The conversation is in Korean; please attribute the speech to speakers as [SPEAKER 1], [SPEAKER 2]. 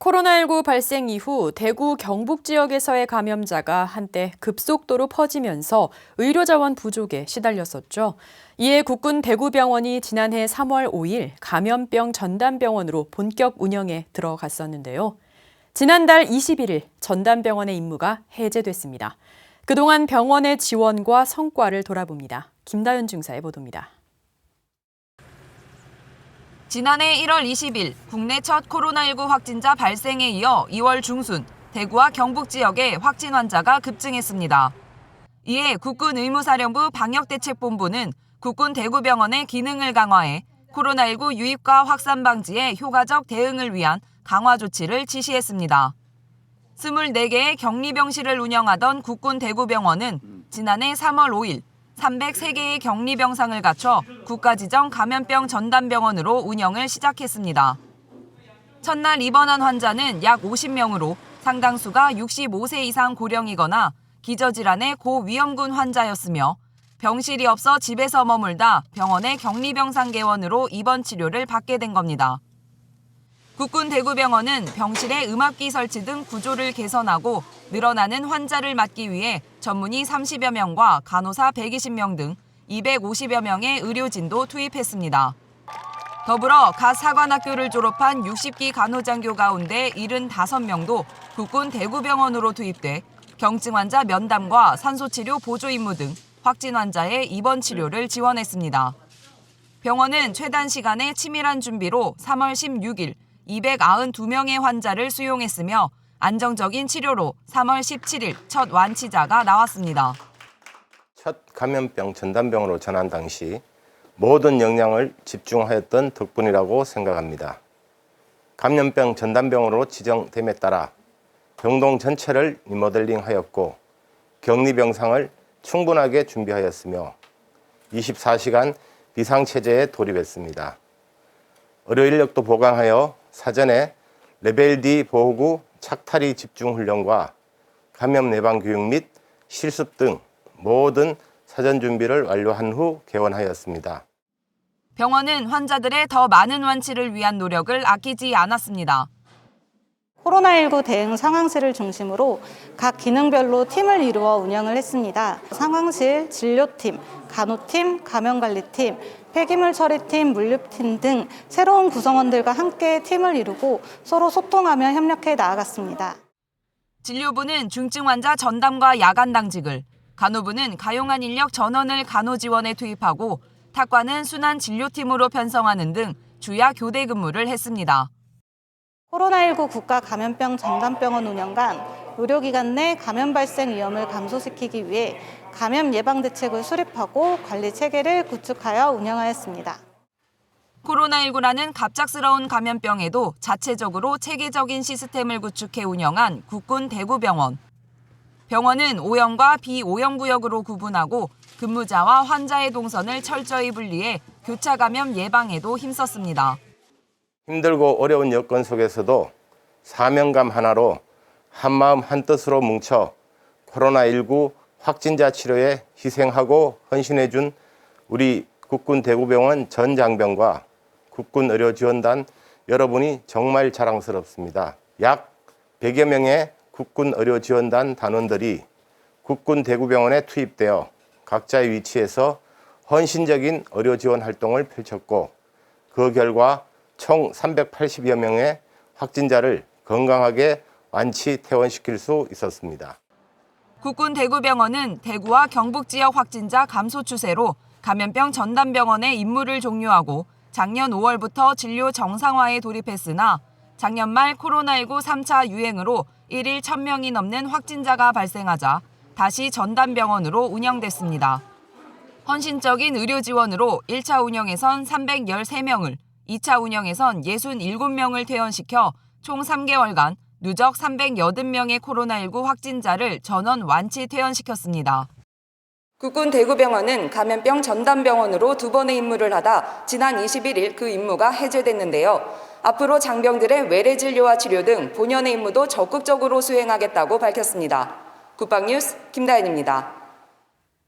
[SPEAKER 1] 코로나19 발생 이후 대구 경북 지역에서의 감염자가 한때 급속도로 퍼지면서 의료 자원 부족에 시달렸었죠. 이에 국군 대구병원이 지난해 3월 5일 감염병 전담병원으로 본격 운영에 들어갔었는데요. 지난달 21일 전담병원의 임무가 해제됐습니다. 그동안 병원의 지원과 성과를 돌아봅니다. 김다연 중사의 보도입니다.
[SPEAKER 2] 지난해 1월 20일 국내 첫 코로나19 확진자 발생에 이어 2월 중순 대구와 경북 지역에 확진 환자가 급증했습니다. 이에 국군의무사령부 방역대책본부는 국군 대구병원의 기능을 강화해 코로나19 유입과 확산 방지에 효과적 대응을 위한 강화 조치를 지시했습니다. 24개의 격리병실을 운영하던 국군 대구병원은 지난해 3월 5일 303개의 격리병상을 갖춰 국가지정 감염병 전담병원으로 운영을 시작했습니다. 첫날 입원한 환자는 약 50명으로 상당수가 65세 이상 고령이거나 기저질환의 고위험군 환자였으며 병실이 없어 집에서 머물다 병원의 격리병상 개원으로 입원 치료를 받게 된 겁니다. 국군 대구병원은 병실의 음압기 설치 등 구조를 개선하고 늘어나는 환자를 막기 위해 전문의 30여 명과 간호사 120명 등 250여 명의 의료진도 투입했습니다. 더불어 갓 사관학교를 졸업한 60기 간호장교 가운데 75명도 국군 대구병원으로 투입돼 경증 환자 면담과 산소치료 보조 임무 등 확진 환자의 입원 치료를 지원했습니다. 병원은 최단 시간의 치밀한 준비로 3월 16일 292명의 환자를 수용했으며 안정적인 치료로 3월 17일 첫 완치자가 나왔습니다.
[SPEAKER 3] 첫 감염병 전담병으로 전환 당시 모든 역량을 집중하였던 덕분이라고 생각합니다. 감염병 전담병으로 지정됨에 따라 병동 전체를 리모델링하였고 격리병상을 충분하게 준비하였으며 24시간 비상체제에 돌입했습니다. 의료 인력도 보강하여 사전에 레벨 D 보호구 착탈이 집중 훈련과 감염 예방 교육 및 실습 등 모든 사전 준비를 완료한 후 개원하였습니다.
[SPEAKER 2] 병원은 환자들의 더 많은 완치를 위한 노력을 아끼지 않았습니다.
[SPEAKER 4] 코로나19 대응 상황실을 중심으로 각 기능별로 팀을 이루어 운영을 했습니다. 상황실, 진료팀, 간호팀, 감염관리팀, 폐기물 처리팀, 물류팀 등 새로운 구성원들과 함께 팀을 이루고 서로 소통하며 협력해 나아갔습니다.
[SPEAKER 2] 진료부는 중증 환자 전담과 야간 당직을, 간호부는 가용한 인력 전원을 간호지원에 투입하고 탁과는 순환 진료팀으로 편성하는 등 주야 교대 근무를 했습니다.
[SPEAKER 4] 코로나19 국가 감염병 전담병원 운영간 의료기관 내 감염 발생 위험을 감소시키기 위해 감염 예방 대책을 수립하고 관리 체계를 구축하여 운영하였습니다.
[SPEAKER 2] 코로나19라는 갑작스러운 감염병에도 자체적으로 체계적인 시스템을 구축해 운영한 국군 대구병원. 병원은 O형과 비O형 구역으로 구분하고 근무자와 환자의 동선을 철저히 분리해 교차 감염 예방에도 힘썼습니다.
[SPEAKER 3] 힘들고 어려운 여건 속에서도 사명감 하나로 한마음 한뜻으로 뭉쳐 코로나19 확진자 치료에 희생하고 헌신해준 우리 국군 대구병원 전 장병과 국군의료지원단 여러분이 정말 자랑스럽습니다. 약 100여 명의 국군의료지원단 단원들이 국군 대구병원에 투입되어 각자의 위치에서 헌신적인 의료지원 활동을 펼쳤고 그 결과 총 380여 명의 확진자를 건강하게 완치 퇴원시킬 수 있었습니다.
[SPEAKER 2] 국군 대구병원은 대구와 경북 지역 확진자 감소 추세로 감염병 전담병원의 임무를 종료하고 작년 5월부터 진료 정상화에 돌입했으나 작년 말 코로나19 3차 유행으로 1일 1,000명이 넘는 확진자가 발생하자 다시 전담병원으로 운영됐습니다. 헌신적인 의료 지원으로 1차 운영에선 313명을, 2차 운영에선 67명을 퇴원시켜 총 3개월간 누적 380명의 코로나19 확진자를 전원 완치 퇴원시켰습니다. 국군 대구병원은 감염병 전담병원으로 2번의 임무를 하다 지난 21일 그 임무가 해제됐는데요. 앞으로 장병들의 외래 진료와 치료 등 본연의 임무도 적극적으로 수행하겠다고 밝혔습니다. 국방뉴스 김다연입니다.